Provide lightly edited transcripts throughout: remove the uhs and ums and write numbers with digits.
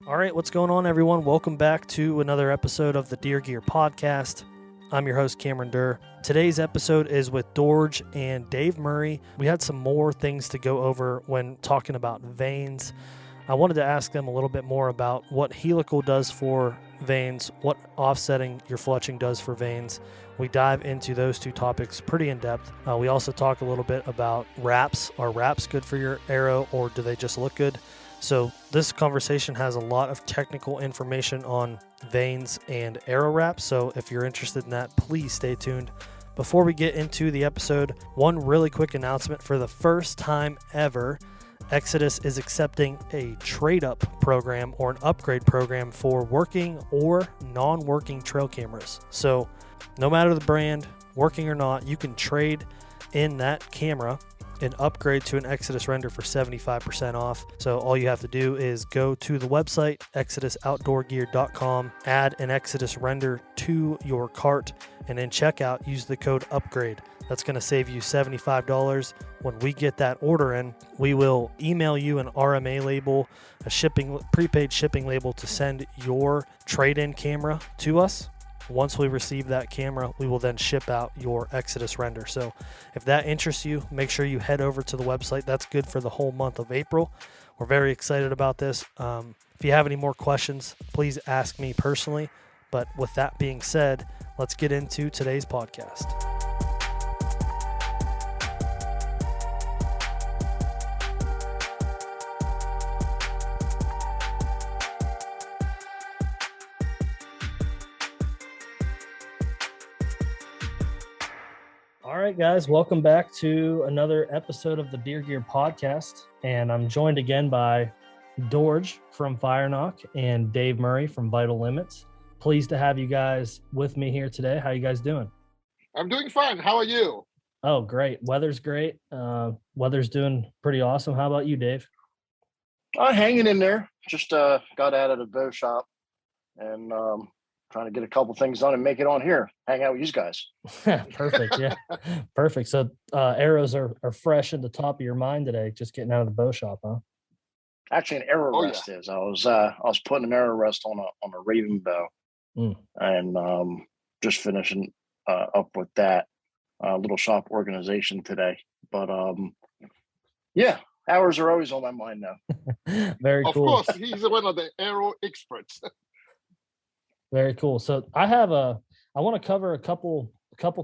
All right, what's going on, everyone? Welcome back to another episode of the Deer Gear Podcast. I'm your host, Cameron Derr. Today's episode is with Dorge and Dave Murray. We had some more things to go over when talking about vanes. I wanted to ask them a little bit more about what helical does for vanes, what offsetting your fletching does for vanes. We dive into those two topics pretty in depth. We also talk a little bit about wraps. Are wraps good for your arrow, or do they just look good? So this conversation has a lot of technical information on vanes and arrow wraps. So if you're interested in that, please stay tuned. Before we get into the episode, one really quick announcement. For the first time ever, Exodus is accepting a trade-up program or an upgrade program for working or non-working trail cameras. So no matter the brand, working or not, you can trade in that camera and upgrade to an Exodus render for 75% off. So all you have to do is go to the website, exodusoutdoorgear.com, add an Exodus render to your cart, and in checkout, use the code UPGRADE. That's going to save you $75. When we get that order in, we will email you an RMA label, a prepaid shipping label to send your trade-in camera to us. Once we receive that camera, we will then ship out your Exodus render. So if that interests you, make sure you head over to the website. That's good for the whole month of April. We're very excited about this. If you have any more questions, please ask me personally. But with that being said, let's get into today's podcast. All right, guys, welcome back to another episode of the Deer Gear Podcast. And I'm joined again by Dorge from Firenock and Dave Murray from Vital Limits. Pleased to have you guys with me here today. How you guys doing? I'm doing fine. How are you? Oh, great. Weather's great. Weather's doing pretty awesome. How about you, Dave? Hanging in there. Just got out of the bow shop and trying to get a couple things done and make it on here. Hang out with you guys. Perfect. Yeah. Perfect. So arrows are fresh at the top of your mind today, just getting out of the bow shop, huh? Actually, an arrow rest is. I was putting an arrow rest on a Raven bow, and just finishing up with that little shop organization today. But yeah, hours are always on my mind now. Very cool. Of course, he's one of the arrow experts. Very cool. So I want to cover a couple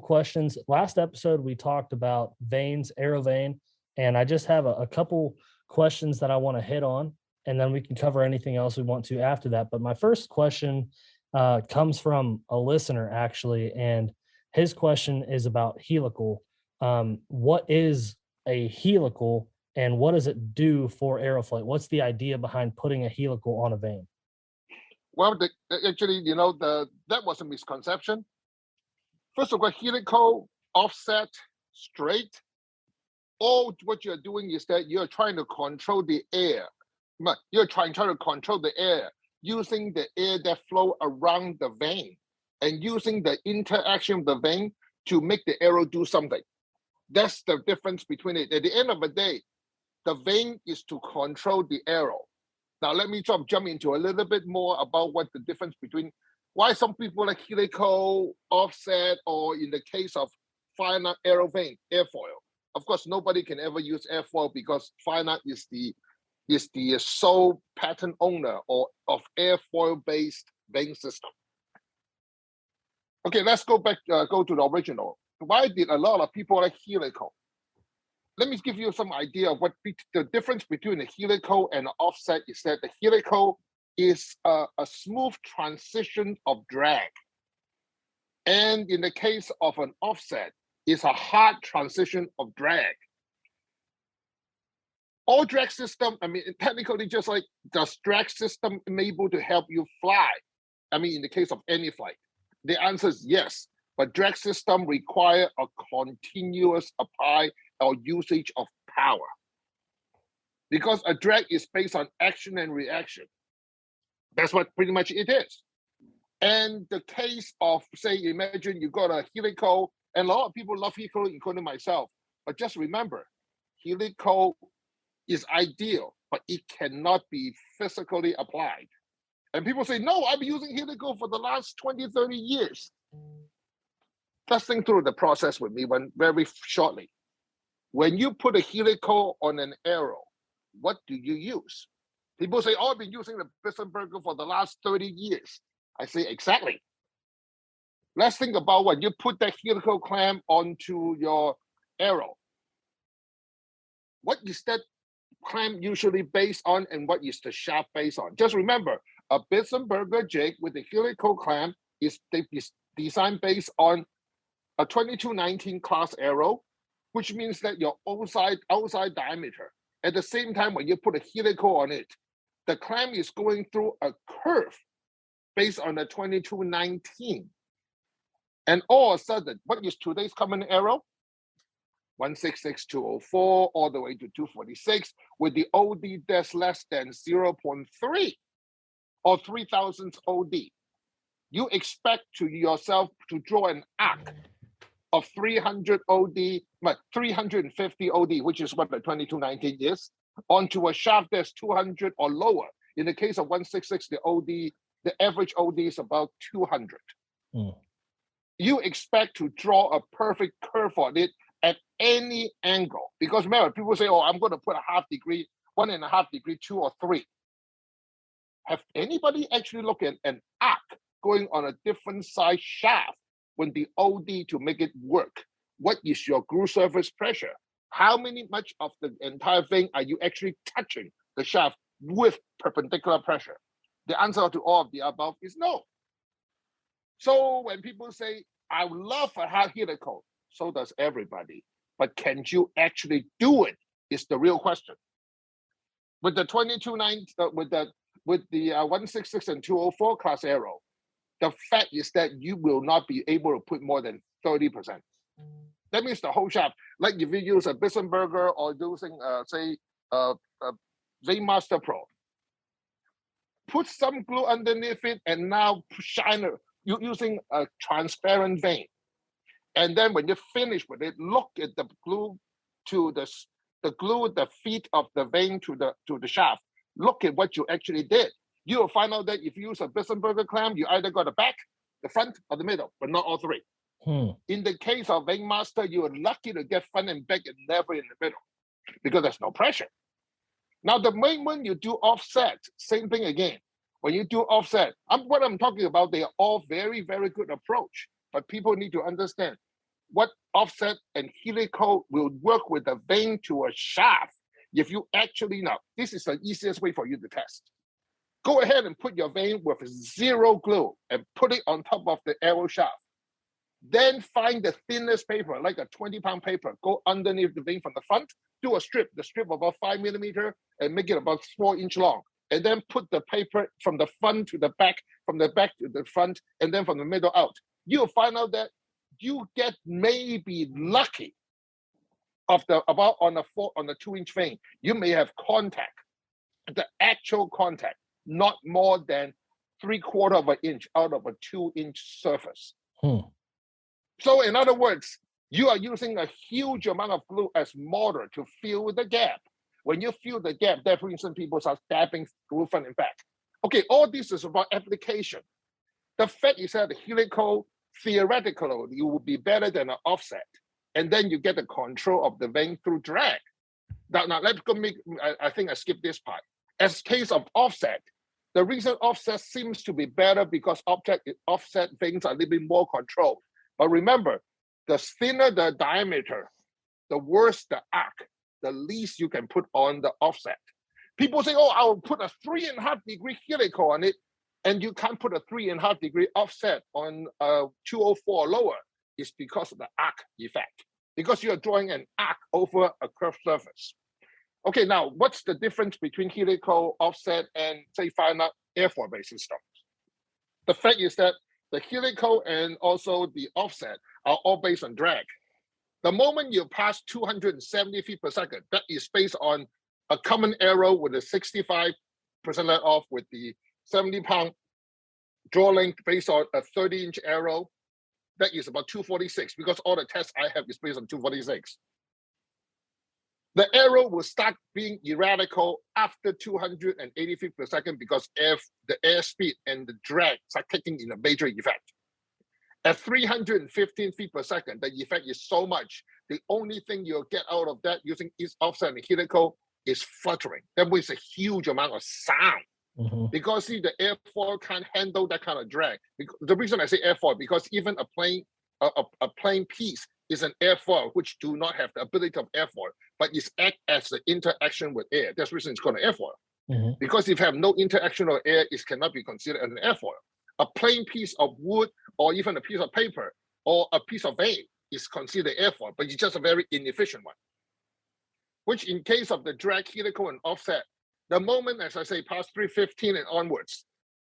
questions. Last episode we talked about vanes, arrow vane, and I just have a couple questions that I want to hit on, and then we can cover anything else we want to after that. But my first question comes from a listener actually, and his question is about helical. What is a helical, and what does it do for arrow flight? What's the idea behind putting a helical on a vane? Well, actually, that was a misconception. First of all, helical, offset, straight. All what you're doing is that you're trying to control the air. You're trying to control the air using the air that flow around the vane and using the interaction of the vane to make the arrow do something. That's the difference between it. At the end of the day, the vane is to control the arrow. Now, let me jump into a little bit more about what the difference between why some people like helical, offset, or in the case of Firenock arrow vane, airfoil. Of course, nobody can ever use airfoil because Firenock is the sole patent owner of airfoil-based vane system. Okay, let's go back, go to the original. Why did a lot of people like helical? Let me give you some idea of what the difference between a helical and an offset is that the helical is a smooth transition of drag. And in the case of an offset, it's a hard transition of drag. All drag system, technically just like, does drag system able to help you fly? In the case of any flight, the answer is yes. But drag system require a continuous apply or usage of power. Because a drag is based on action and reaction. That's what pretty much it is. And the case of, say, imagine you got a helical, and a lot of people love helical, including myself. But just remember, helical is ideal, but it cannot be physically applied. And people say, no, I've been using helical for the last 20, 30 years. Let's think through the process with me very shortly. When you put a helical on an arrow, what do you use? People say, oh, I've been using the Bissenberger for the last 30 years. I say, exactly. Let's think about when you put that helical clamp onto your arrow. What is that clamp usually based on, and what is the shaft based on? Just remember, a Bissenberger jig with a helical clamp is designed based on a 2219 class arrow, which means that your outside diameter. At the same time, when you put a helical on it, the clamp is going through a curve based on the 2219. And all of a sudden, what is today's common arrow? 166-204 all the way to 246 with the OD that's less than 0.3 or 3,000 OD. You expect yourself to draw an arc of 300 OD, but 350 OD, which is what the 2219 is, onto a shaft that's 200 or lower. In the case of 166, the average OD is about 200. You expect to draw a perfect curve on it at any angle. Because remember, people say, oh, I'm going to put a half degree, 1.5 degree, 2 or 3. Have anybody actually looked at an arc going on a different size shaft when the OD to make it work? What is your groove surface pressure? How much of the entire thing are you actually touching the shaft with perpendicular pressure? The answer to all of the above is no. So when people say, I would love a helical, so does everybody. But can you actually do it is the real question. With the 22.9, with the 166 and 204 class arrow, the fact is that you will not be able to put more than 30%. That means the whole shaft, like if you use a Bissenberger or using, say, a Vane Master Pro, put some glue underneath it and now shine you're using a transparent vane. And then when you finish with it, look at the glue to the feet of the vane to the shaft. Look at what you actually did. You will find out that if you use a Bissenberger clamp, you either got the back, the front, or the middle, but not all three. In the case of Vane Master, you are lucky to get front and back and never in the middle because there's no pressure. Now, the main one you do offset, same thing again. When you do offset, what I'm talking about, they are all very, very good approach, but people need to understand what offset and helical will work with the vane to a shaft. If you actually know, this is the easiest way for you to test. Go ahead and put your vane with zero glue and put it on top of the arrow shaft. Then find the thinnest paper, like a 20-pound paper, go underneath the vane from the front, do the strip about 5 millimeter and make it about 4 inch long. And then put the paper from the front to the back, from the back to the front, and then from the middle out. You'll find out that you get maybe lucky on the 2-inch vane. You may have contact, the actual contact, not more than 3/4 of an inch out of a 2-inch surface. So in other words, you are using a huge amount of glue as mortar to fill the gap. When you fill the gap, that for instance, people start dabbing glue front and back. Okay, all this is about application. The fact is that the helical, theoretically, you will be better than an offset. And then you get the control of the vane through drag. Now let's go I think I skipped this part. As case of offset, the reason offset seems to be better because offset vanes are a little bit more controlled. But remember, the thinner the diameter, the worse the arc, the least you can put on the offset. People say, oh, I'll put a 3.5 degree helical on it, and you can't put a 3.5 degree offset on 204 lower. It's because of the arc effect, because you're drawing an arc over a curved surface. Okay, now what's the difference between helical, offset, and say Firenock airfoil-based systems? The fact is that the helical and also the offset are all based on drag. The moment you pass 270 feet per second, that is based on a common arrow with a 65% let off with the 70-pound draw length based on a 30-inch arrow. That is about 246 because all the tests I have is based on 246. The arrow will start being erratical after 280 feet per second because the airspeed and the drag start taking in a major effect. At 315 feet per second, the effect is so much. The only thing you'll get out of that using its offset and helical is fluttering. That means a huge amount of sound. Mm-hmm. Because see, the airfoil can't handle that kind of drag. The reason I say airfoil, because even a plain piece is an airfoil, which do not have the ability of airfoil, but is act as the interaction with air. That's the reason it's called an airfoil. Mm-hmm. Because if you have no interaction with air, it cannot be considered an airfoil. A plain piece of wood or even a piece of paper or a piece of vane is considered airfoil, but it's just a very inefficient one. Which in case of the drag, helical, and offset, the moment, as I say, past 315 and onwards,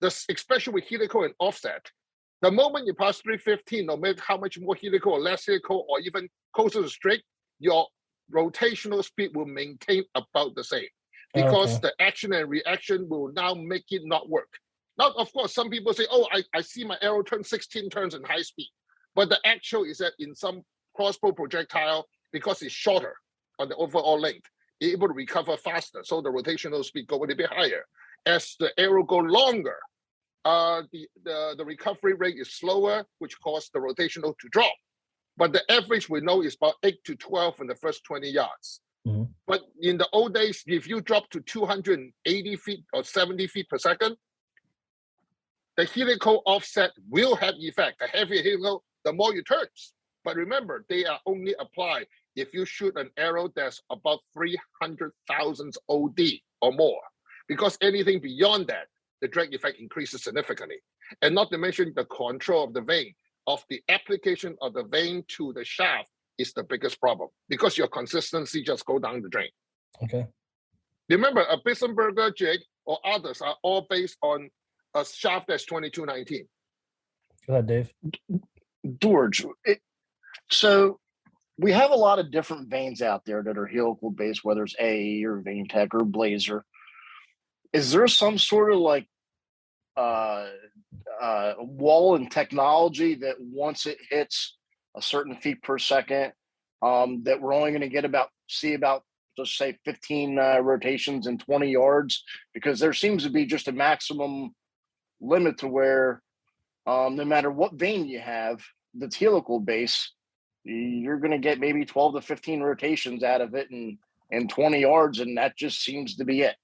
especially with helical and offset, the moment you pass 315, no matter how much more helical or less helical or even closer to straight, your rotational speed will maintain about the same because the action and reaction will now make it not work. Now, of course, some people say, oh, I see my arrow turn 16 turns in high speed. But the actual is that in some crossbow projectile, because it's shorter on the overall length, you're able to recover faster. So the rotational speed go a little bit higher. As the arrow go longer, the recovery rate is slower, which causes the rotational to drop. But the average we know is about 8 to 12 in the first 20 yards. Mm-hmm. But in the old days, if you drop to 280 feet or 70 feet per second, the helical offset will have effect. The heavier helical, the more you turns. But remember, they are only applied if you shoot an arrow that's about 300,000 OD or more. Because anything beyond that, the drag effect increases significantly. And not to mention the control of the vane, of the application of the vane to the shaft is the biggest problem because your consistency just go down the drain. Okay. Remember, a Bissenberger jig or others are all based on a shaft that's 2219. Go ahead, Dave. Dorge, so we have a lot of different vanes out there that are helical based, whether it's AE or Vane Tech or Blazer. Is there some sort of like wall in technology that once it hits a certain feet per second, that we're only going to get about just say 15 rotations in 20 yards? Because there seems to be just a maximum limit to where no matter what vane you have that's helical base, you're going to get maybe 12 to 15 rotations out of it in 20 yards, and that just seems to be it.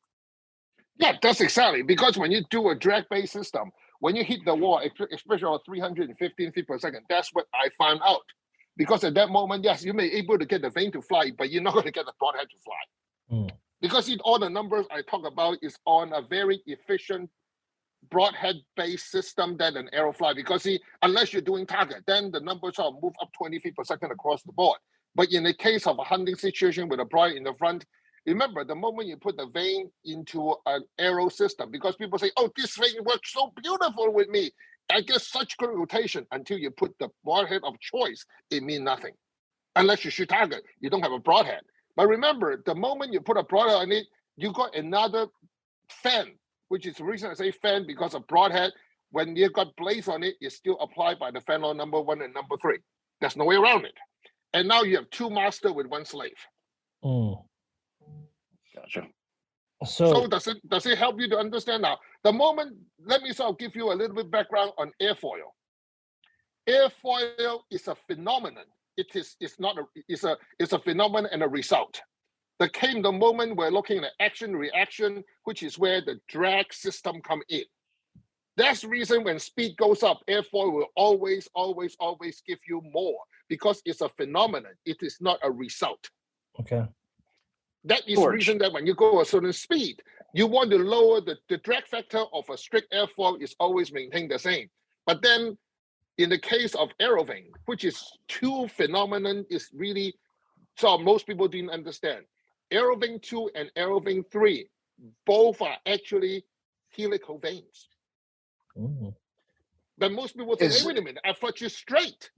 Yeah, that's exactly. Because when you do a drag-based system, when you hit the wall, especially on 315 feet per second, that's what I found out. Because at that moment, yes, you may be able to get the vane to fly, but you're not going to get the broadhead to fly. Mm. Because all the numbers I talk about is on a very efficient broadhead-based system than an arrow fly. Because unless you're doing target, then the numbers will move up 20 feet per second across the board. But in the case of a hunting situation with a broad in the front, remember, the moment you put the vane into an arrow system, because people say, oh, this vane works so beautiful with me, I get such good rotation, until you put the broadhead of choice, it means nothing. Unless you shoot target, you don't have a broadhead. But remember, the moment you put a broadhead on it, you got another fan, which is the reason I say fan, because a broadhead, when you got blades on it, is still applied by the fan on number 1 and number 3. There's no way around it. And now you have 2 masters with 1 slave. Mm. Gotcha. So does it help you to understand now? The moment, let me sort of give you a little bit background on airfoil. Airfoil is a phenomenon. It's a phenomenon and a result. The moment we're looking at action reaction, which is where the drag system come in. That's the reason when speed goes up, airfoil will always give you more because it's a phenomenon. It is not a result. Okay. That is the reason that when you go a certain speed, you want to lower the drag factor of a strict airfoil is always maintained the same. But then in the case of aerovane, which is 2 phenomenon, is really, so most people didn't understand. Aerovane 2 and Aerovane 3, both are actually helical vanes. Mm. But most people say, hey, wait a minute, I thought you straight.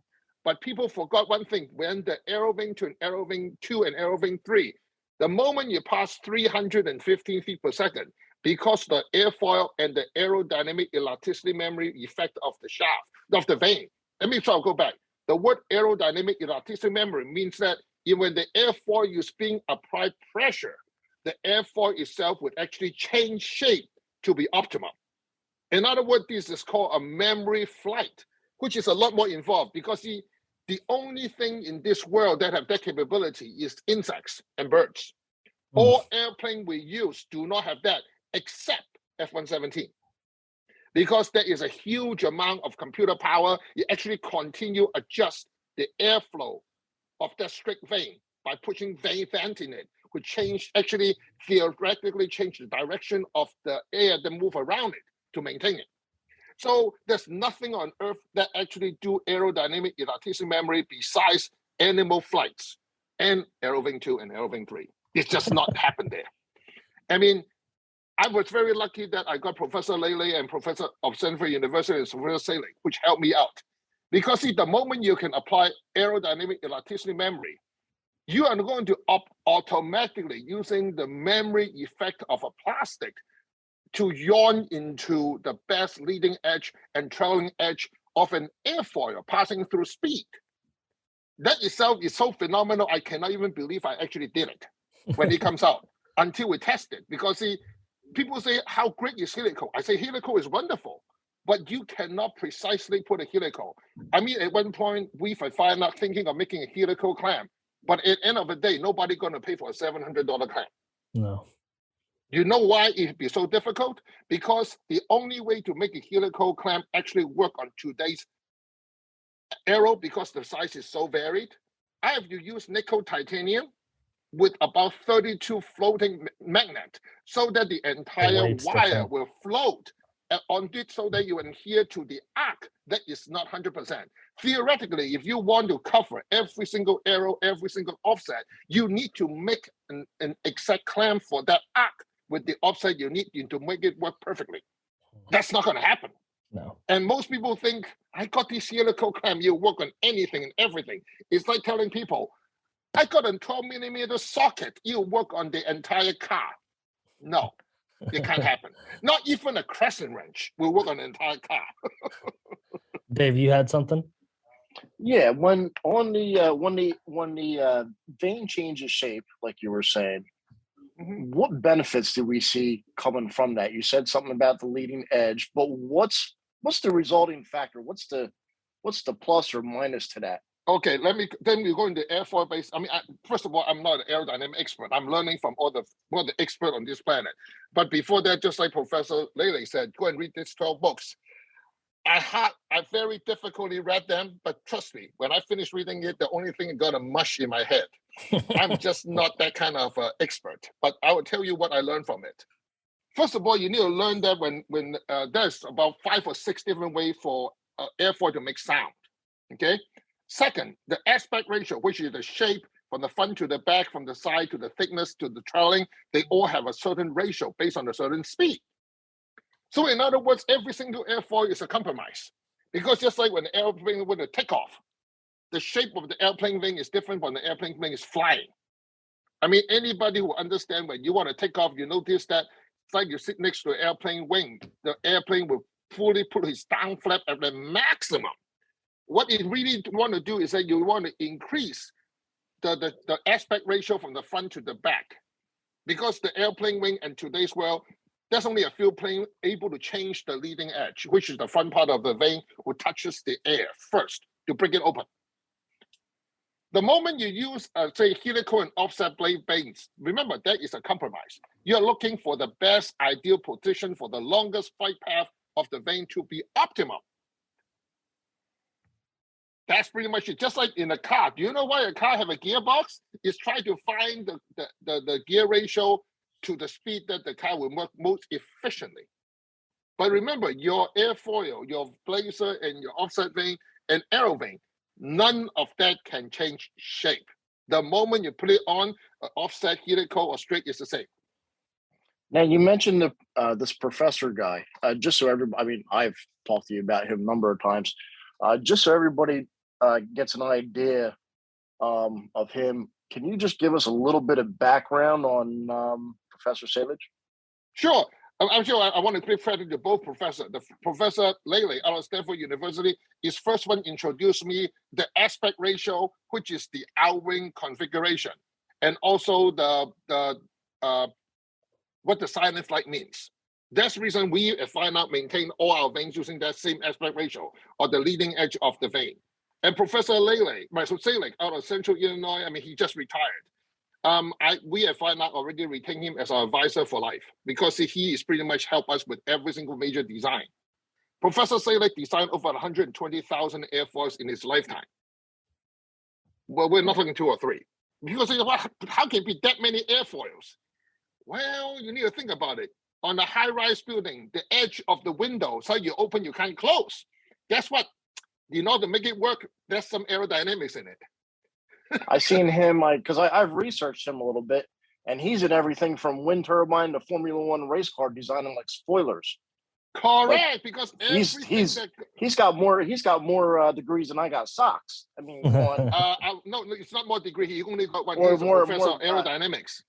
But people forgot one thing. When the Aerovane 2 and Aerovane 2 and Aerovane 3, the moment you pass 315 feet per second, because the airfoil and the aerodynamic elasticity memory effect of the shaft, of the vane. Let me try to go back. The word aerodynamic elasticity memory means that when the airfoil is being applied pressure, the airfoil itself would actually change shape to be optimal. In other words, this is called a memory flight, which is a lot more involved because the only thing in this world that have that capability is insects and birds. All airplanes we use do not have that except F-117. Because there is a huge amount of computer power, you actually continue adjust the airflow of that strict vane by pushing vent in it, which actually theoretically change the direction of the air that move around it to maintain it. So there's nothing on Earth that actually do aerodynamic elasticity memory besides animal flights and Aerovane 2 and Aerovane 3. It's just not happened there. I mean, I was very lucky that I got Professor Lele and Professor of Stanford University and Professor Saley, which helped me out. Because see, the moment you can apply aerodynamic elasticity memory, you are going to automatically using the memory effect of a plastic to yawn into the best leading edge and trailing edge of an airfoil passing through speed. That itself is so phenomenal, I cannot even believe I actually did it when it comes out until we test it. Because see, people say, how great is Helical? I say, Helical is wonderful, but you cannot precisely put a Helical. I mean, at one point, we for Firenock thinking of making a Helical clamp, but at the end of the day, nobody going to pay for a $700 clamp. No. You know why it'd be so difficult? Because the only way to make a helical clamp actually work on today's aero, because the size is so varied, I have to use nickel titanium with about 32 floating magnet so that the entire wire will float on it so that you adhere to the arc that is not 100%. Theoretically, if you want to cover every single arrow, every single offset, you need to make an exact clamp for that arc with the offset you need to make it work perfectly. That's not going to happen. No. And most people think, I got this helical clamp, you work on anything and everything. It's like telling people, I got a 12mm socket, you work on the entire car. No, it can't happen. Not even a crescent wrench will work on the entire car. Dave, you had something? Yeah, when the vane changes shape, like you were saying, what benefits do we see coming from that? You said something about the leading edge, but what's the resulting factor? What's the plus or minus to that? Okay, then we go into airfoil base. I mean, first of all, I'm not an aerodynamic expert. I'm learning from all the experts on this planet. But before that, just like Professor Lele said, go and read these 12 books. I very difficultly read them, but trust me, when I finished reading it, the only thing got a mush in my head. I'm just not that kind of expert, but I will tell you what I learned from it. First of all, you need to learn that when there's about 5 or 6 different ways for airfoil to make sound. Okay. Second, the aspect ratio, which is the shape from the front to the back, from the side to the thickness to the trailing, they all have a certain ratio based on a certain speed. So in other words, every single airfoil is a compromise. Because just like when the airplane with a takeoff, the shape of the airplane wing is different when the airplane wing is flying. I mean, anybody who understands when you want to take off, you notice that it's like you sit next to an airplane wing, the airplane will fully put its down flap at the maximum. What it really want to do is that you want to increase the aspect ratio from the front to the back. Because the airplane wing in today's world, there's only a few planes able to change the leading edge, which is the front part of the vane, which touches the air first to break it open. The moment you use, say, helical and offset blade vanes, remember that is a compromise. You're looking for the best ideal position for the longest flight path of the vane to be optimal. That's pretty much it. Just like in a car. Do you know why a car have a gearbox? It's trying to find the gear ratio to the speed that the car will work most efficiently. But remember, your airfoil, your blazer, and your offset vane and arrow vane, none of that can change shape. The moment you put it on, offset, helical, or straight is the same. Now, you mentioned this professor guy. Just so everybody, I mean, I've talked to you about him a number of times. Just so everybody gets an idea of him, can you just give us a little bit of background on Professor Salage? Sure. I'm sure I want to give credit to both professors. The Professor Lele out of Stanford University is first one introduced me the aspect ratio, which is the out-wing configuration, and also the what the silence light means. That's the reason we at Firenock maintain all our vanes using that same aspect ratio or the leading edge of the vane. And Professor Selig out of Central Illinois, I mean, he just retired. We at Firenock already retain him as our advisor for life because he is pretty much helped us with every single major design. Professor Selig designed over 120,000 airfoils in his lifetime. Well, we're not talking 2 or 3. Because how can it be that many airfoils? Well, you need to think about it. On a high-rise building, the edge of the window, so you open, you can't close. Guess what? To make it work, there's some aerodynamics in it. I've seen him, because I've researched him a little bit, and he's in everything from wind turbine to Formula One race car designing like spoilers. Correct, because he's got more degrees than I got socks. I mean, no, it's not more degree. He only got one. He's a professor of aerodynamics.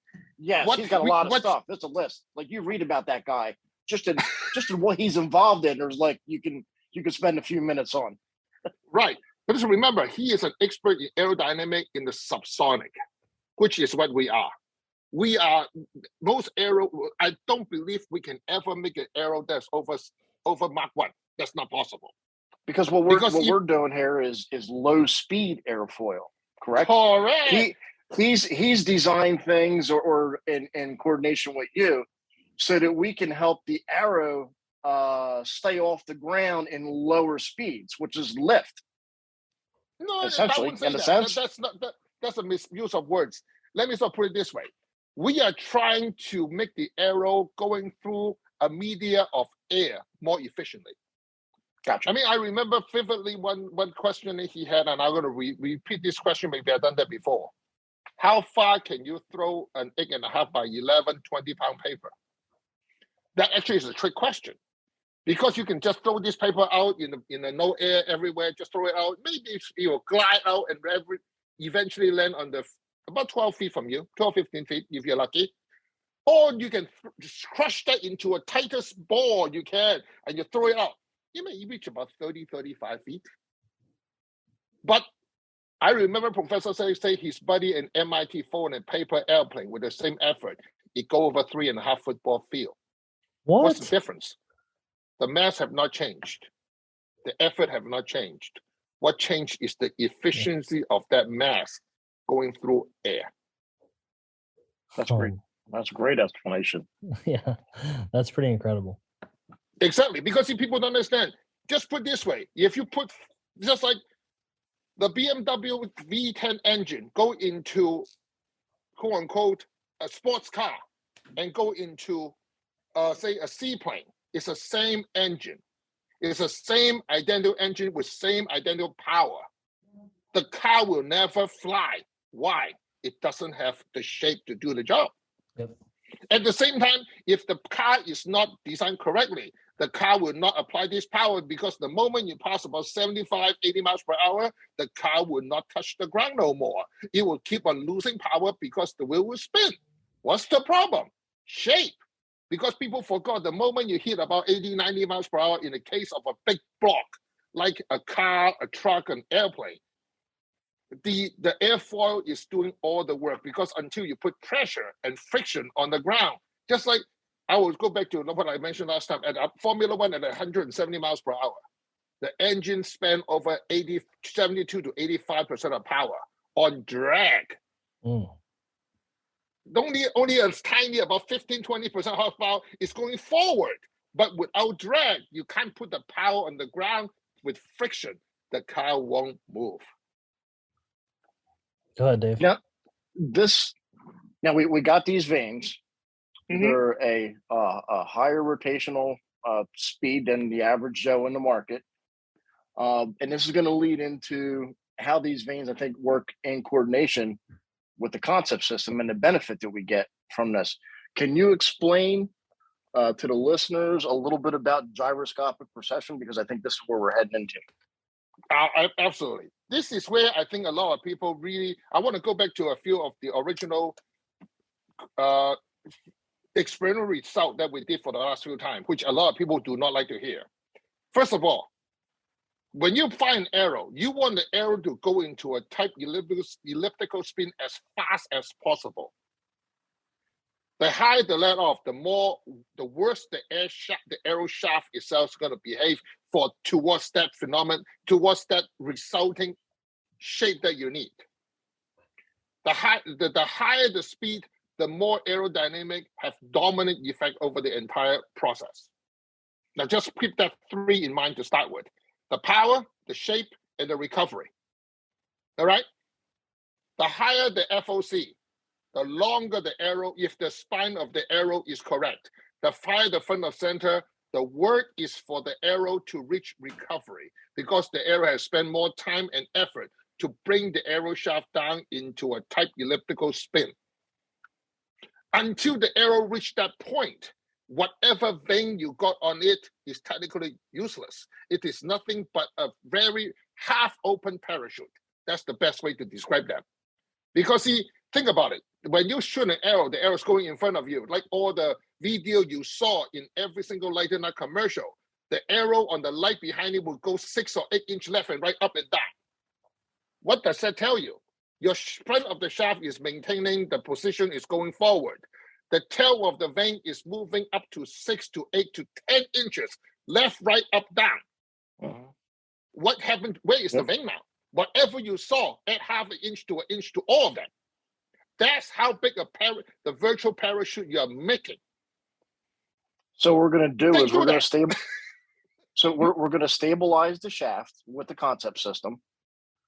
Yes, he's got a lot of stuff. There's a list. Like you read about that guy, just in what he's involved in. There's like you can spend a few minutes on. Right. But just remember, he is an expert in aerodynamic in the subsonic, which is what we are. We are most aero. I don't believe we can ever make an aero that's over Mach 1. That's not possible. Because what we're doing here is low speed airfoil, correct? Correct. He's designed things or in coordination with you so that we can help the aero stay off the ground in lower speeds, which is lift. No, essentially, in a sense. That's a misuse of words. Let me put it this way. We are trying to make the aero going through a media of air more efficiently. Gotcha. I mean, I remember vividly one question that he had, and I'm going to repeat this question. Maybe I've done that before. How far can you throw an 8.5 by 11, 20-pound paper? That actually is a trick question. Because you can just throw this paper out in a no air everywhere, just throw it out. Maybe it will glide out and eventually land on about 12 feet from you, 12, 15 feet if you're lucky. Or you can just crush that into a tightest ball you can, and you throw it out. You may reach about 30, 35 feet. But I remember Professor say his buddy in MIT phoned a paper airplane with the same effort. It go over 3.5 football field. What? What's the difference? The mass have not changed. The effort have not changed. What changed is the efficiency of that mass going through air. That's great. That's a great explanation. Yeah, that's pretty incredible. Exactly, because people don't understand. Just put this way, if you put, just like the BMW V10 engine go into, quote unquote, a sports car and go into, say, a seaplane, it's the same engine. It's the same identical engine with same identical power. The car will never fly. Why? It doesn't have the shape to do the job. Yep. At the same time, if the car is not designed correctly, the car will not apply this power because the moment you pass about 75, 80 miles per hour, the car will not touch the ground no more. It will keep on losing power because the wheel will spin. What's the problem? Shape. Because people forgot the moment you hit about 80, 90 miles per hour in the case of a big block, like a car, a truck, an airplane, the airfoil is doing all the work because until you put pressure and friction on the ground, just like I will go back to what I mentioned last time, at Formula One at 170 miles per hour, the engine spent over 72 to 85% of power on drag. Only a tiny, about 15, 20% horsepower is going forward. But without drag, you can't put the power on the ground. With friction, the car won't move. Go ahead, Dave. Now we got these vanes. Mm-hmm. They're a higher rotational speed than the average Joe in the market. And this is going to lead into how these vanes, I think, work in coordination with the concept system and the benefit that we get from this. Can you explain to the listeners a little bit about gyroscopic precession? Because I think this is where we're heading into. Absolutely. This is where I think a lot of people really, I want to go back to a few of the original experimental result that we did for the last few times, which a lot of people do not like to hear. First of all, when you find an arrow, you want the arrow to go into a tight elliptical spin as fast as possible. The higher the let off, the worse the arrow shaft itself is going to behave towards that phenomenon, towards that resulting shape that you need. The higher the speed, the more aerodynamic have dominant effect over the entire process. Now just keep that 3 in mind to start with. The power, the shape, and the recovery. All right? The higher the FOC, the longer the arrow, if the spine of the arrow is correct. The higher the front of center, the work is for the arrow to reach recovery because the arrow has spent more time and effort to bring the arrow shaft down into a tight elliptical spin. Until the arrow reached that point, whatever vane you got on it is technically useless. It is nothing but a very half-open parachute. That's the best way to describe that. Because see, think about it. When you shoot an arrow, the arrow's going in front of you. Like all the video you saw in every single Light and Night commercial, the arrow on the light behind it will go 6 or 8 inch left and right, up and down. What does that tell you? Your front of the shaft is maintaining the position, is going forward. The tail of the vane is moving up to 6 to 8 to 10 inches, left, right, up, down. What happened? Where is the vane now? Whatever you saw, add half an inch to an inch to all of that. That's how big the virtual parachute you're making. So what we're going to do is we're going to we're going to stabilize the shaft with the concept system.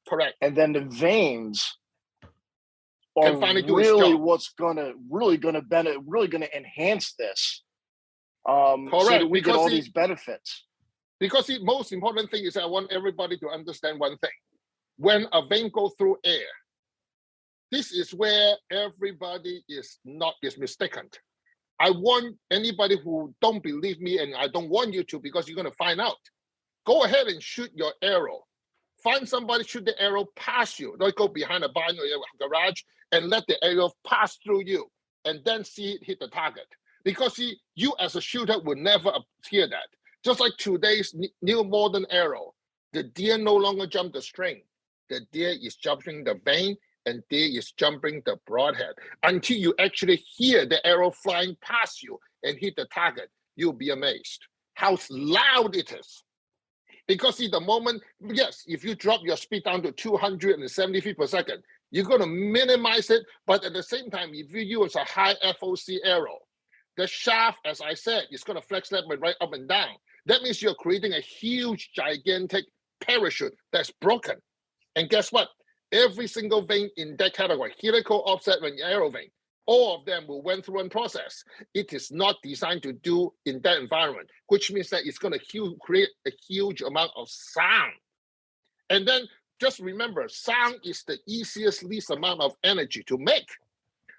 Correct. And then the vanes are really what's going to enhance this. Correct. So that we get all these benefits. Because the most important thing is I want everybody to understand one thing. When a vane goes through air, this is where everybody is mistaken. I want anybody who don't believe me, and I don't want you to because you're going to find out. Go ahead and shoot your arrow. Find somebody, shoot the arrow past you. Don't go behind a barn or a garage and let the arrow pass through you and then see it hit the target. Because see, you as a shooter would never hear that. Just like today's new modern arrow, the deer no longer jump the string. The deer is jumping the vane and deer is jumping the broadhead. Until you actually hear the arrow flying past you and hit the target, you'll be amazed how loud it is. Because see, the moment, yes, if you drop your speed down to 270 feet per second, you're going to minimize it. But at the same time, if you use a high FOC arrow, the shaft, as I said, is going to flex left and right, up and down. That means you're creating a huge, gigantic parachute that's broken. And guess what? Every single vane in that category, helical, offset, and arrow vane, all of them will went through one process. It is not designed to do in that environment, which means that it's going to create a huge amount of sound. And then just remember, sound is the easiest, least amount of energy to make,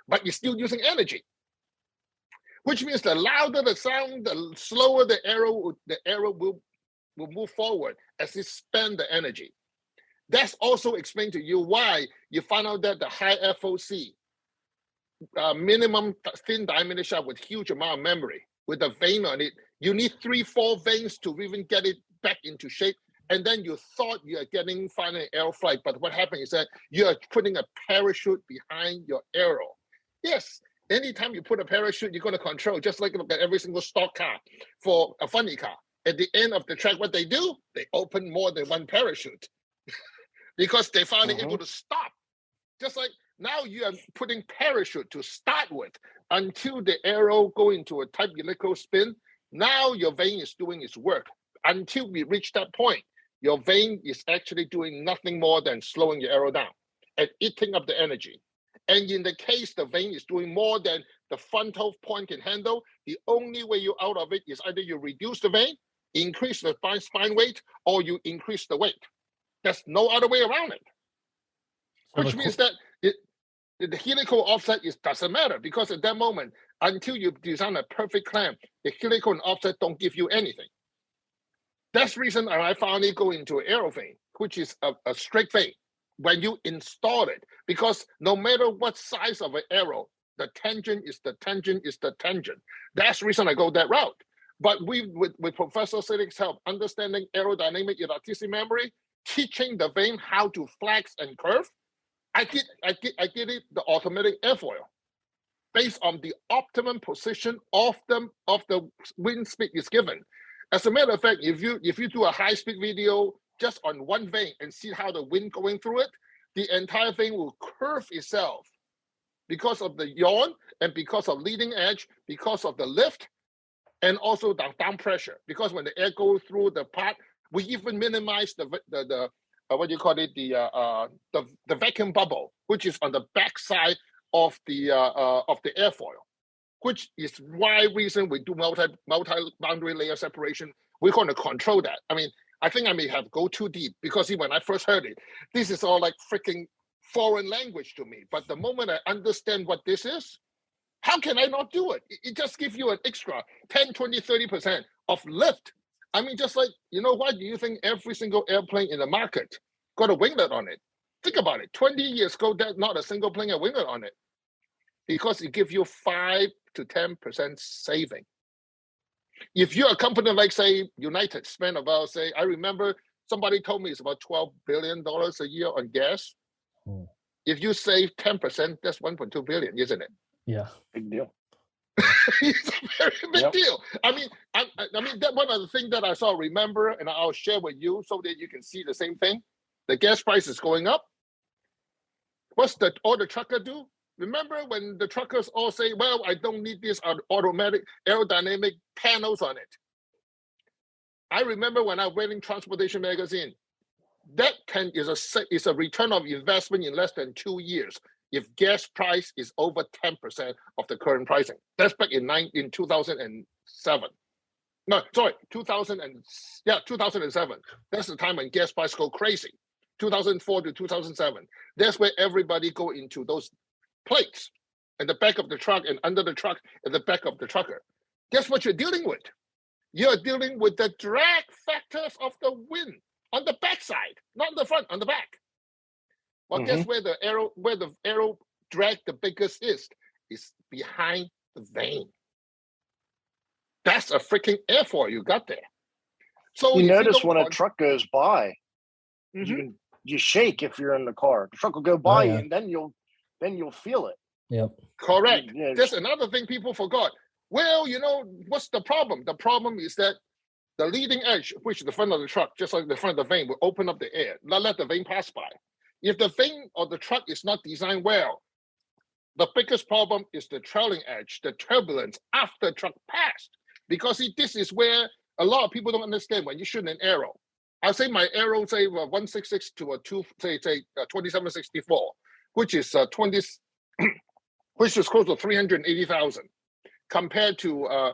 but you're still using energy. Which means the louder the sound, the slower the arrow will move forward as it spends the energy. That's also explained to you why you find out that the high FOC, minimum thin diameter shaft with huge amount of memory, with a vane on it, you need 3-4 vanes to even get it back into shape. And then you thought you're getting final arrow flight, but what happened is that you're putting a parachute behind your arrow. Yes, anytime you put a parachute, you're going to control, just like look at every single stock car for a funny car. At the end of the track, what they do, they open more than one parachute because they finally able to stop. Just like now you are putting parachute to start with until the arrow go into a tight helical spin. Now your vane is doing its work. Until we reach that point, your vane is actually doing nothing more than slowing your arrow down and eating up the energy. And in the case the vane is doing more than the frontal point can handle, the only way you're out of it is either you reduce the vane, increase the spine weight, or you increase the weight. There's no other way around it. Which means that the helical offset doesn't matter because at that moment, until you design a perfect clamp, the helical and offset don't give you anything. That's the reason I finally go into arrow vane, which is a straight vane when you install it. Because no matter what size of an arrow, The tangent is the tangent is the tangent. That's the reason I go that route. But with Professor Siddick's help, understanding aerodynamic elasticity memory, teaching the vane how to flex and curve, I did it the automatic airfoil based on the optimum position of the wind speed is given. As a matter of fact, if you do a high-speed video just on one vane and see how the wind going through it, the entire thing will curve itself because of the yaw and because of leading edge, because of the lift, and also the down pressure. Because when the air goes through the part, we even minimize the what do you call it, the vacuum bubble, which is on the back side of the airfoil, which is why reason we do multi boundary layer separation. We're going to control that. I mean, I think I may have go too deep because when I first heard it, this is all like freaking foreign language to me. But the moment I understand what this is, how can I not do it? It just gives you an extra 10, 20, 30% of lift. I mean, just like, why do you think every single airplane in the market got a winglet on it? Think about it. 20 years ago, there's not a single plane a winglet on it because it gives you 5 to 10% saving. If you're a company like, say, United, spend about, say, I remember somebody told me it's about $12 billion a year on gas. If you save 10%, that's 1.2 billion, isn't it? Yeah, big deal. It's a very big deal. I mean, that one of the things that I saw, remember, and I'll share with you so that you can see the same thing. The gas price is going up. What's all the trucker do? Remember when the truckers all say, well, I don't need these automatic aerodynamic panels on it. I remember when I read in Transportation Magazine, that is a return of investment in less than 2 years if gas price is over 10% of the current pricing. That's back in 2007. No, sorry, 2007. That's the time when gas price go crazy. 2004 to 2007. That's where everybody go into those plates in the back of the truck and under the truck and the back of the trucker. Guess what you're dealing with? You're dealing with the drag factors of the wind on the back side, not on the front, on the back. Well, guess where the aero drag the biggest is behind the vane. That's a freaking airfoil you got there. So you notice when a truck goes by, you shake if you're in the car. The truck will go by you, and then you'll feel it. Yep. Correct. That's another thing people forgot. Well, what's the problem? The problem is that the leading edge, which is the front of the truck, just like the front of the vane, will open up the air, not let the vane pass by. If the vane or the truck is not designed well, the biggest problem is the trailing edge, the turbulence after the truck passed. Because this is where a lot of people don't understand when you shoot an arrow. I say my arrow, say 166 to a 2764, which is which is close to 380,000, compared to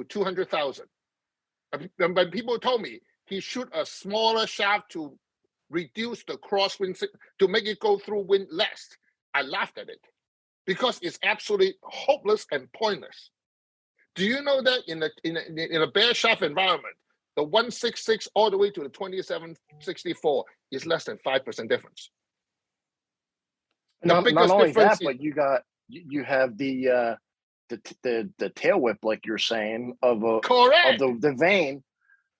200,000. When people told me he shoot a smaller shaft to reduce the crosswind, to make it go through wind less, I laughed at it because it's absolutely hopeless and pointless. Do you know that in a bare shaft environment, the 166 all the way to the 2764 is less than 5% difference? Not only that, but you have the tail whip, like you're saying, of the vane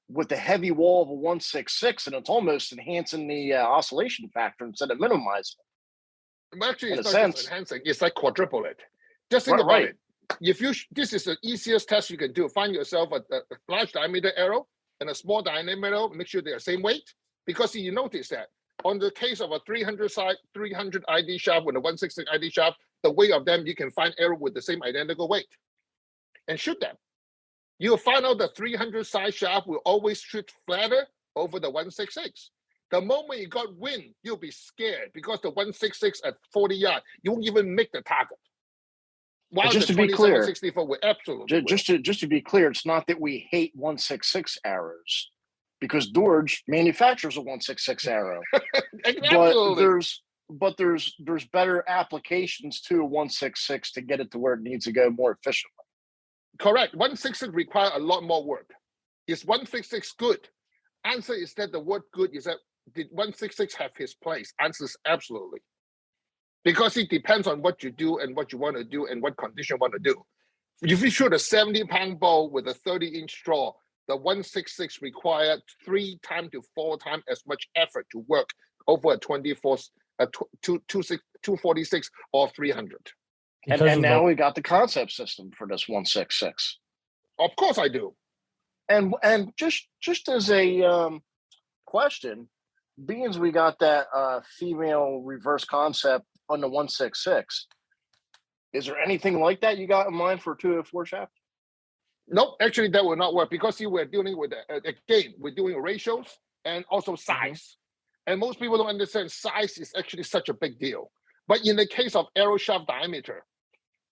with the heavy wall of a 166, and it's almost enhancing the oscillation factor instead of minimizing it. Actually, it's not just enhancing; it's like quadruple it. Just think about it. This is the easiest test you can do. Find yourself a large diameter arrow and a small diameter arrow. Make sure they are same weight, because you notice that on the case of a 300 ID shaft with a 166 ID shaft, the weight of them, you can find arrow with the same identical weight and shoot them. You'll find out the 300 size shaft will always shoot flatter over the 166. The moment you got wind, you'll be scared because the 166 at 40 yards, you won't even make the target. While just to be clear, 64 will absolutely just to be clear, it's not that we hate 166 arrows, because Dorge manufactures a 166 arrow. But there's better applications to a 166 to get it to where it needs to go more efficiently. Correct. 166 require a lot more work. Is 166 good? Answer is that the word good is that did 166 have his place? Answer is absolutely. because it depends on what you do and what you want to do and what condition you want to do. If you shoot a 70-pound bow with a 30-inch straw, the 166 required 3 times to 4 times as much effort to work over a 246 or 300. And now we got the concept system for this 166. Of course I do. And just as a question, being as we got that female reverse concept on the 166, is there anything like that you got in mind for 204 shaft? Nope, actually that will not work because we're dealing with, again, we're doing ratios and also size. And most people don't understand size is actually such a big deal. But in the case of arrow shaft diameter,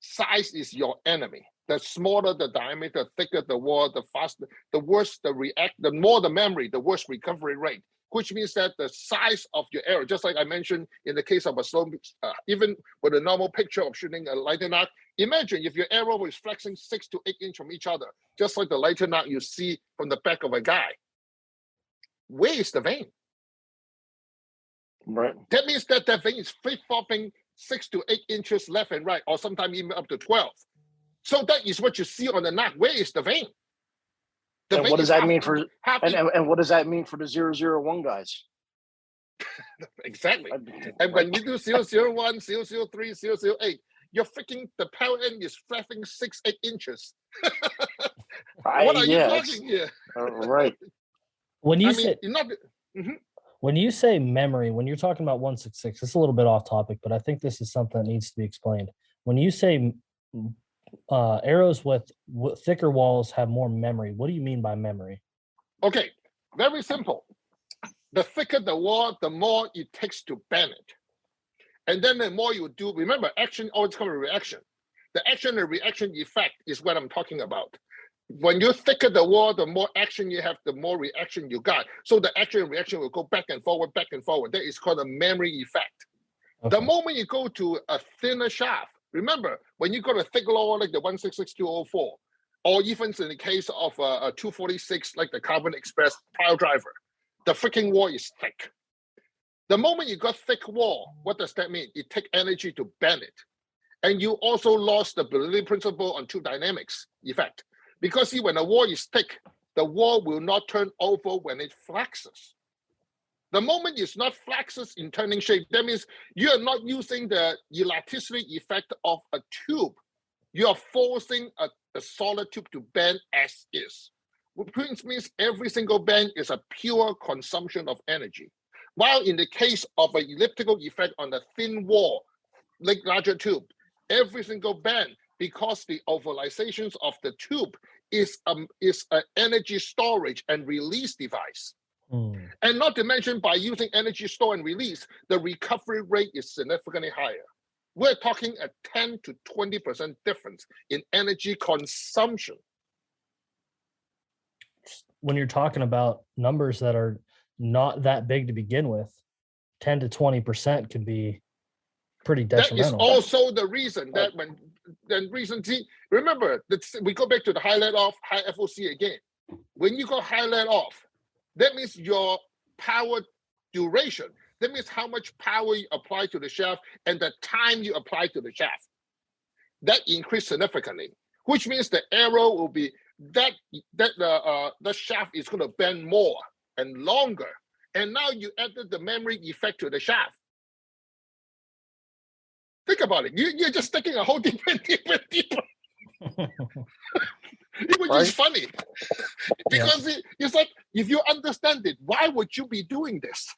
size is your enemy. The smaller the diameter, thicker the wall, the faster, the worse the more the memory, the worse recovery rate, which means that the size of your arrow, just like I mentioned in the case of a slow, even with a normal picture of shooting a lighter knot, imagine if your arrow is flexing 6 to 8 inches from each other, just like the lighter knot you see from the back of a guy. Where is the vane? Right. That means that vane is flip-flopping 6 to 8 inches left and right, or sometimes even up to 12. So that is what you see on the knot. Where is the vane? And what does that mean for and what does that mean for the 001 guys? Exactly. And when you do 001, 003, 008, you're freaking the power end is flapping 6-8 inches. What are you talking here? Right. When you when you say memory, when you're talking about 166, it's a little bit off topic, but I think this is something that needs to be explained. When you say arrows with thicker walls have more memory, what do you mean by memory? Okay, very simple. The thicker the wall, the more it takes to bend it. And then the more you do, remember, action always comes with reaction. The action and reaction effect is what I'm talking about. When you thicker the wall, the more action you have, the more reaction you got. So the action and reaction will go back and forward, back and forward. That is called a memory effect. Okay. The moment you go to a thinner shaft, remember, when you got a thick wall like the 166-204, or even in the case of a 246 like the Carbon Express pile driver, the freaking wall is thick. The moment you got thick wall, what does that mean? It takes energy to bend it. And you also lost the stability principle on two dynamics effect. Because see, when a wall is thick, the wall will not turn over when it flexes. The moment it's not flexes in turning shape, that means you are not using the elasticity effect of a tube. You are forcing a solid tube to bend as is, which means every single bend is a pure consumption of energy. While in the case of an elliptical effect on a thin wall, like larger tube, every single bend, because the ovalizations of the tube is an energy storage and release device. And not to mention, by using energy store and release, the recovery rate is significantly higher. We're talking a 10 to 20% difference in energy consumption. When you're talking about numbers that are not that big to begin with, 10 to 20% could be pretty detrimental. That is also the reason that remember, we go back to the high let off, high FOC again. When you go high let off, that means your power duration. That means how much power you apply to the shaft and the time you apply to the shaft. That increased significantly, which means the arrow will be the shaft is going to bend more and longer. And now you added the memory effect to the shaft. Think about it. You're just sticking a hole deeper and deeper and deeper. Which is funny. Because it's like, if you understand it, why would you be doing this?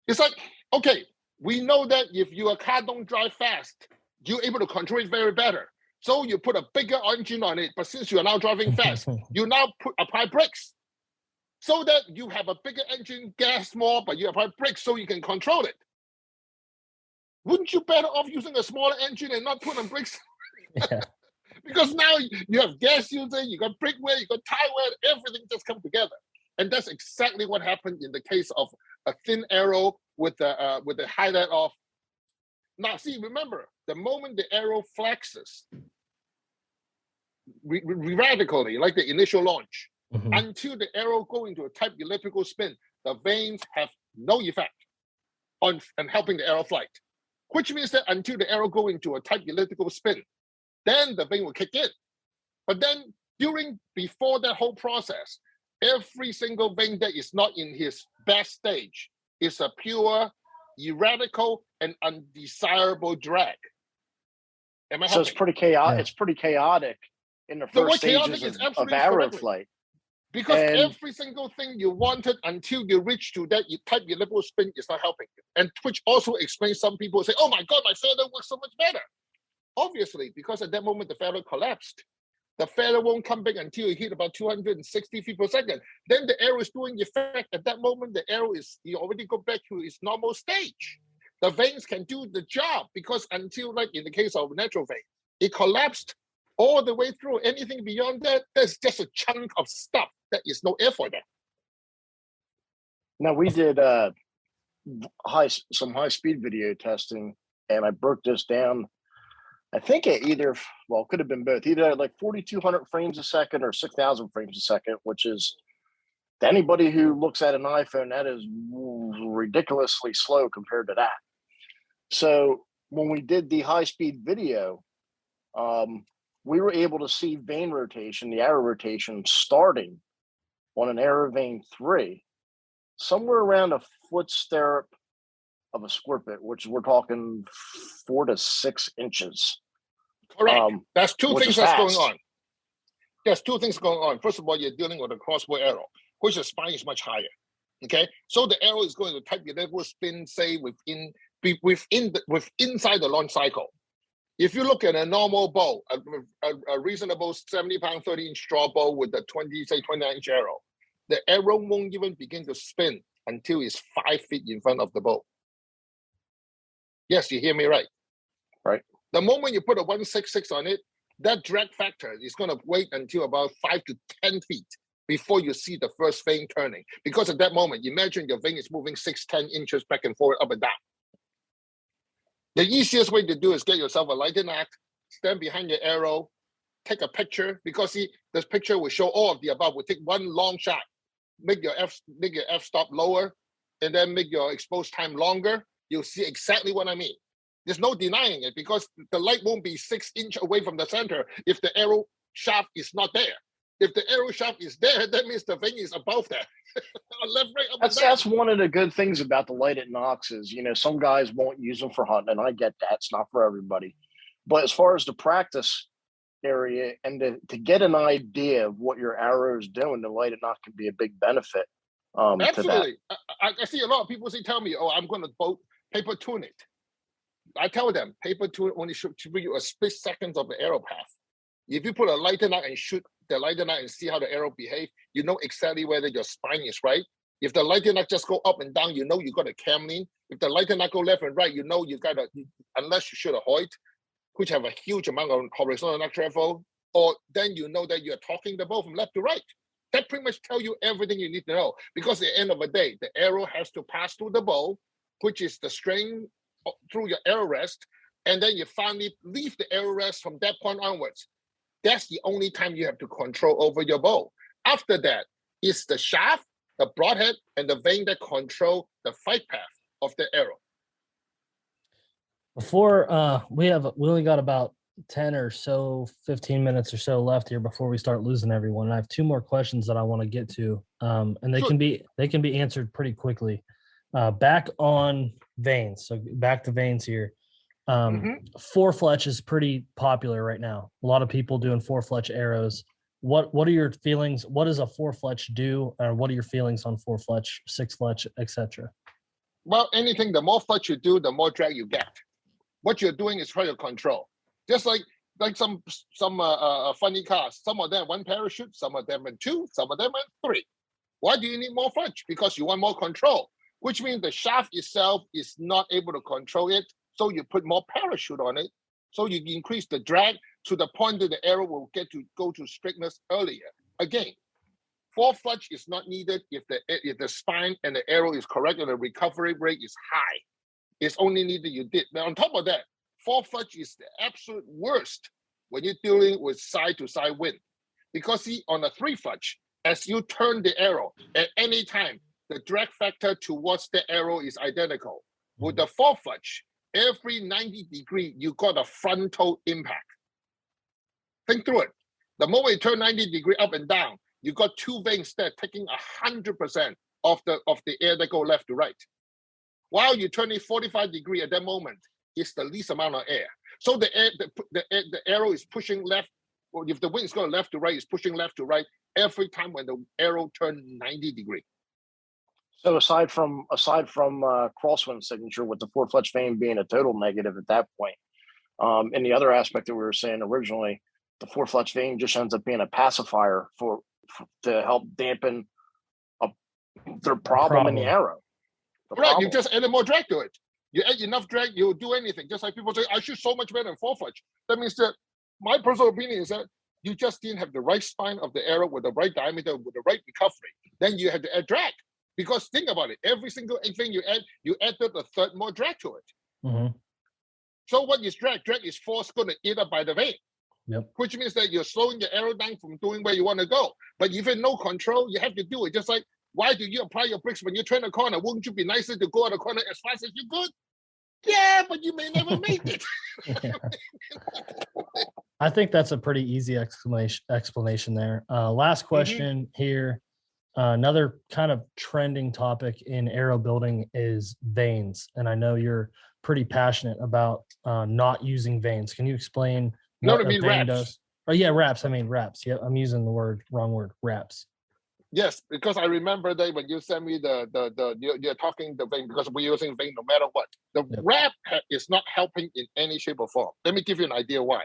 It's like, okay, we know that if your car don't drive fast, you're able to control it very better. So you put a bigger engine on it, but since you are now driving fast, you now apply brakes. So that you have a bigger engine, gas more, but you apply brakes so you can control it. Wouldn't you better off using a smaller engine and not put on brakes? Yeah. Because now you have gas using, you got brake wear, you got tire wear, everything just come together. And that's exactly what happened in the case of a thin arrow with the high let off. Now, see, remember, the moment the arrow flexes radically, like the initial launch, until the arrow go into a tight elliptical spin, the vanes have no effect on helping the arrow flight. which means that until the arrow go into a tight elliptical spin, then the vane will kick in. But then before that whole process, every single vane that is not in his best stage is a pure, erratical, and undesirable drag. Am I so it's pretty chaotic. Yeah. It's pretty chaotic in the first stages of arrow flight. Because every single thing you wanted until you reach to that type elliptical spin is not helping you. And which also explains some people say, oh my God, my feather works so much better. Obviously, because at that moment the feather collapsed. The feather won't come back until you hit about 260 feet per second. Then the arrow is doing effect. At that moment, the arrow you already go back to its normal stage. The veins can do the job because until, like in the case of natural vein, it collapsed all the way through. Anything beyond that, there's just a chunk of stuff that is no air for that. Now we did some high-speed video testing, and I broke this down. I think it it could have been both. Either at like 4,200 frames a second or 6,000 frames a second, which is, to anybody who looks at an iPhone, that is ridiculously slow compared to that. So when we did the high-speed video, we were able to see vane rotation, the arrow rotation, starting on an arrow vane 3, somewhere around a foot stirrup of a squirt bit, which we're talking 4 to 6 inches. Correct. That's two things that's going on. There's two things going on. First of all, you're dealing with a crossbow arrow, which the spine is much higher. Okay, so the arrow is going to type your level spin, say inside the launch cycle. If you look at a normal bow, a reasonable 70-pound, 30-inch straw bow with a 29-inch arrow, the arrow won't even begin to spin until it's 5 feet in front of the bow. Yes, you hear me right. Right. The moment you put a 166 on it, that drag factor is going to wait until about 5 to 10 feet before you see the first vane turning. Because at that moment, imagine your vane is moving 6-10 inches back and forward, up and down. The easiest way to do is get yourself a lighting act, stand behind your arrow, take a picture, because see, this picture will show all of the above. We'll take one long shot, make your f-stop lower, and then make your exposed time longer. You'll see exactly what I mean. There's no denying it because the light won't be 6 inches away from the center if the arrow shaft is not there. If the arrow shaft is there, that means the vane is above that. Left, right, up, that's one of the good things about the lighted Noxes. You know, some guys won't use them for hunting, and I get that. It's not for everybody. But as far as the practice area and to get an idea of what your arrow is doing, the lighted Nox can be a big benefit. Absolutely. I see a lot of people tell me, oh, I'm going to paper tune it. I tell them, paper tune only should give you a split seconds of the arrow path. If you put a lighter knot and shoot the lighter knot and see how the arrow behaves, you know exactly whether your spine is right. If the lighter knot just go up and down, you know you got a cam lean. If the lighter knot go left and right, you know you got unless you shoot a Hoyt, which have a huge amount of horizontal knot travel, or then you know that you're talking the bow from left to right. That pretty much tell you everything you need to know. Because at the end of the day, the arrow has to pass through the bow, which is the string through your arrow rest, and then you finally leave the arrow rest from that point onwards. That's the only time you have to control over your bow. After that, it's the shaft, the broadhead, and the vane that control the flight path of the arrow. Before we only got about 10 or so, 15 minutes or so left here before we start losing everyone. And I have two more questions that I want to get to, and they can be answered pretty quickly. Back on vanes, so back to vanes here. 4-fletch is pretty popular right now. A lot of people doing 4-fletch arrows. What are your feelings? What does a 4-fletch do? Or what are your feelings on 4-fletch, 6-fletch, etc.? Well, anything, the more fletch you do, the more drag you get. What you're doing is try to control. Just like some funny cars. Some of them 1 parachute, some of them 2, some of them 3. Why do you need more fletch? Because you want more control, which means the shaft itself is not able to control it. So you put more parachute on it. So you increase the drag to the point that the arrow will get to go to straightness earlier. Again, 4-fletch is not needed if the spine and the arrow is correct and the recovery rate is high. It's only needed you did. Now on top of that, 4-fletch is the absolute worst when you're dealing with side-to-side wind. Because see, on a 3-fletch, as you turn the arrow at any time, the drag factor towards the arrow is identical. With the 4-fletch, every 90 degree, you got a frontal impact. Think through it. The moment you turn 90 degree up and down, you got two vanes that are taking 100% of the air that go left to right. While you turn it 45 degree at that moment, it's the least amount of air. So the arrow is pushing left. Or if the wind is going left to right, it's pushing left to right every time when the arrow turns 90 degree. So aside from crosswind signature, with the Fort Fletch vane being a total negative at that point, and the other aspect that we were saying originally, the Fort Fletch vane just ends up being a pacifier to help dampen their problem in the arrow. Right, you just added more drag to it. You add enough drag, you'll do anything. Just like people say, I shoot so much better than Fort Fletch. That means that my personal opinion is that you just didn't have the right spine of the arrow with the right diameter, with the right recovery. Then you had to add drag. Because think about it, every single thing you added a third more drag to it. Mm-hmm. So what is drag? Drag is force going to eat up by the vane. Yep. Which means that you're slowing the arrow down from doing where you want to go. But if you have no control, you have to do it. Just like, why do you apply your brakes when you turn a corner? Wouldn't you be nicer to go out the corner as fast as you could? Yeah, but you may never make it. I think that's a pretty easy explanation there. Last question here. Another kind of trending topic in arrow building is vanes. And I know you're pretty passionate about not using vanes. Can you explain what a vane does? Oh, yeah, wraps. I mean, wraps. Yeah, I'm using the wrong word, wraps. Yes, because I remember that when you sent me you're talking the vane, because we're using vane no matter what. The wrap is not helping in any shape or form. Let me give you an idea why.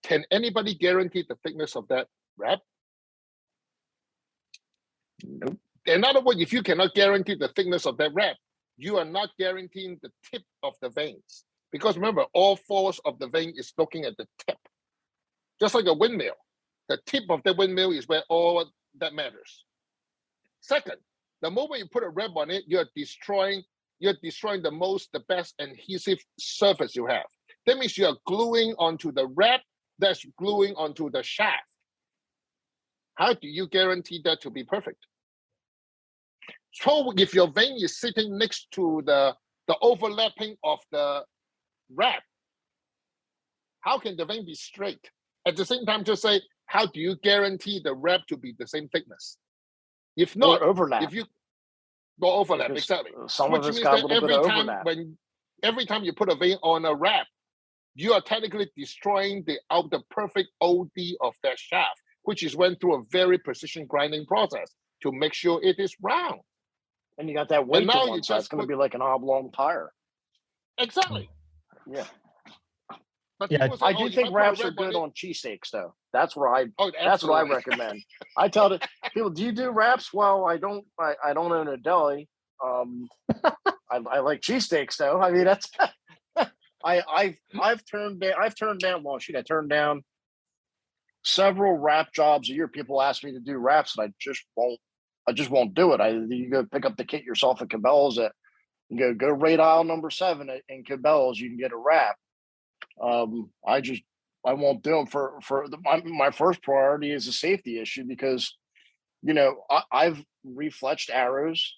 Can anybody guarantee the thickness of that wrap? Nope. In other words, if you cannot guarantee the thickness of that wrap, you are not guaranteeing the tip of the vanes. Because remember, all force of the vane is looking at the tip. Just like a windmill. The tip of the windmill is where all that matters. Second, the moment you put a wrap on it, you're destroying the best adhesive surface you have. That means you're gluing onto the wrap that's gluing onto the shaft. How do you guarantee that to be perfect? So if your vane is sitting next to the overlapping of the wrap, how can the vane be straight? At the same time, just say, how do you guarantee the wrap to be the same thickness? If not, or overlap. If you go overlap, because exactly. Some Which of it's means got a that little bit of overlap. Every time you put a vane on a wrap, you are technically destroying the perfect OD of that shaft, which is went through a very precision grinding process to make sure it is round. And you got that weight to one side. It's going to be like an oblong tire. Exactly. Yeah. But yeah, say, I do think wraps are good on cheesesteaks, though. That's where that's what I recommend. I tell the people, do you do wraps? Well, I don't own a deli. I like cheesesteaks, though. I mean, that's I've turned down. Well, shoot, I turned down several wrap jobs a year. People ask me to do wraps, and I just won't do it. You go pick up the kit yourself at Cabela's. Go rate aisle number 7 in Cabela's. You can get a wrap. I won't do them for my first priority is a safety issue, because I've refletched arrows,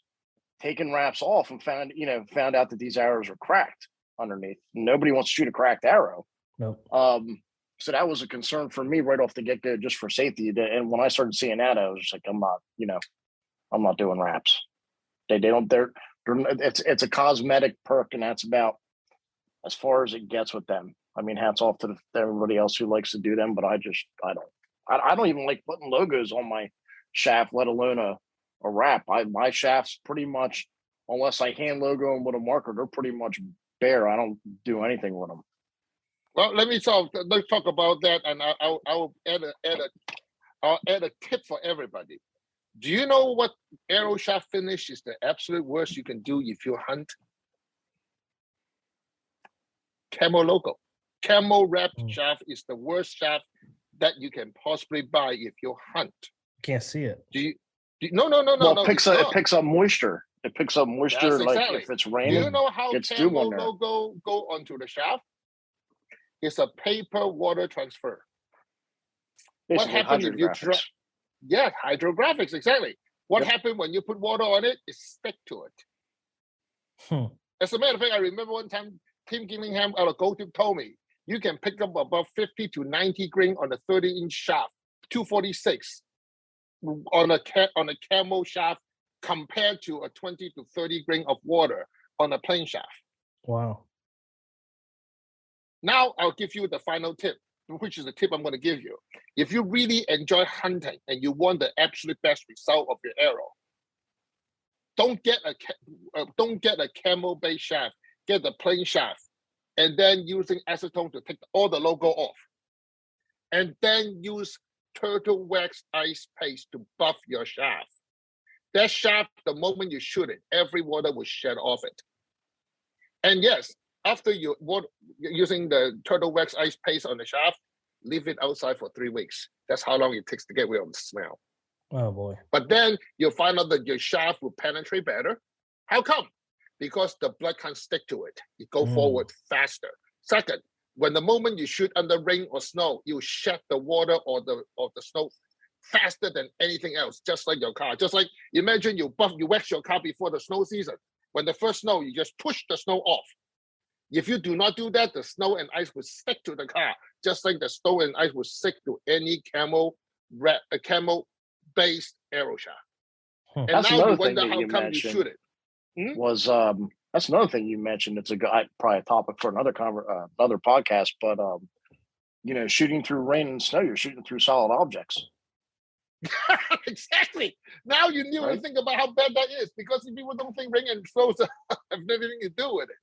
taken wraps off, and found out that these arrows are cracked underneath. Nobody wants to shoot a cracked arrow. No. So that was a concern for me right off the get go, just for safety. And when I started seeing that, I was just like, I'm not doing wraps. It's a cosmetic perk, and that's about as far as it gets with them. I mean, hats off to everybody else who likes to do them, but I don't even like putting logos on my shaft, let alone a wrap. My shafts pretty much, unless I hand logo them with a marker, they're pretty much bare. I don't do anything with them. Well, let's talk about that, and I'll add a tip for everybody. Do you know what arrow shaft finish is the absolute worst you can do if you hunt? Camo logo. Camo wrapped shaft is the worst shaft that you can possibly buy if you hunt. Can't see it. No. It picks up moisture. It picks up moisture, Yes, like exactly. if it's raining. Do you know how camo logo go onto the shaft? It's a paper water transfer. Basically, what happens if you hydrographics, exactly. What happened when you put water on it? It stick to it. As a matter of fact, I remember one time Tim Gillingham out of Goldtip told me, you can pick up about 50 to 90 grain on a 30-inch shaft, 246 on a camel shaft compared to a 20 to 30 grain of water on a plain shaft. Wow. Now I'll give you the final tip, which is the tip I'm going to give you. If you really enjoy hunting and you want the absolute best result of your arrow, don't get a camel-based shaft. Get the plain shaft, and then using acetone to take all the logo off, and then use turtle wax ice paste to buff your shaft. That shaft, the moment you shoot it, every water will shed off it. And yes, after you're using the turtle wax ice paste on the shaft, leave it outside for 3 weeks. That's how long it takes to get rid of the smell. Oh boy. But then you'll find out that your shaft will penetrate better. How come? Because the blood can't stick to it. You go forward faster. Second, when the moment you shoot under rain or snow, you shed the water or the snow faster than anything else, just like your car. Just like imagine you wax your car before the snow season. When the first snow, you just push the snow off. If you do not do that, the snow and ice will stick to the car, just like the snow and ice will stick to any camel-based arrow shaft. And that's now another you wonder thing that how you come you mentioned shoot it. Was that's another thing you mentioned. It's probably a topic for another podcast. But shooting through rain and snow, you're shooting through solid objects. Exactly. Now you need to think about how bad that is, because people don't think rain and snow have anything to do with it.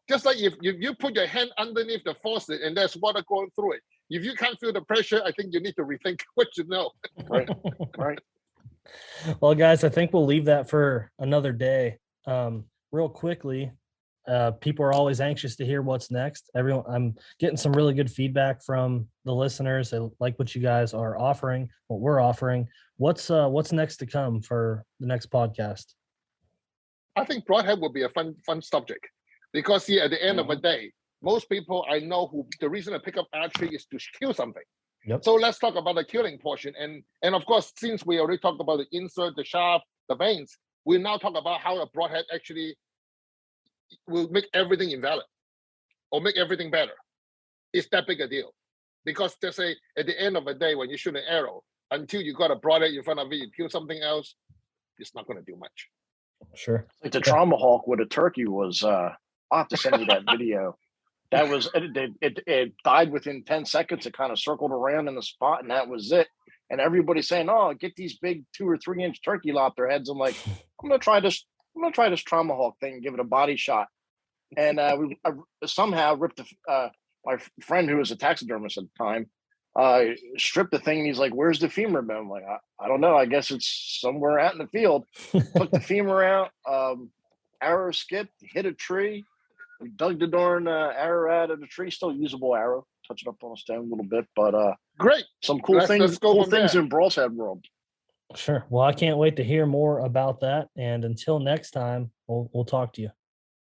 Just like if you put your hand underneath the faucet and there's water going through it, if you can't feel the pressure, I think you need to rethink what you know. Right. Well, guys, I think we'll leave that for another day. Real quickly, people are always anxious to hear what's next. I'm getting some really good feedback from the listeners. They like what you guys are offering, what we're offering. What's next to come for the next podcast? I think broadhead will be a fun subject, because at the end of the day, most people I know the reason to pick up archery is to kill something. Yep. So let's talk about the killing portion. And of course, since we already talked about the insert, the shaft, the vanes, we now talk about how a broadhead actually will make everything invalid or make everything better. It's that big a deal. Because they say at the end of the day, when you shoot an arrow, until you got a broadhead in front of it, you kill something else, it's not going to do much. Sure. Like the trauma hawk with a turkey was, I'll have to send you that video. That was, it died within 10 seconds. It kind of circled around in the spot, and that was it. And everybody's saying, "Oh, get these big 2 or 3 inch turkey lobster heads." I'm like, I'm gonna try this trauma hawk thing and give it a body shot. And I somehow ripped my friend who was a taxidermist at the time, stripped the thing, and he's like, "Where's the femur bone?" I'm like, I don't know. I guess it's somewhere out in the field. Took the femur out. Arrow skipped, hit a tree. We dug the darn arrow out of the tree. Still usable arrow. Touch it up on a stone a little bit, but great. Some cool things. Cool things in broadshead world. Sure. Well, I can't wait to hear more about that. And until next time, we'll talk to you.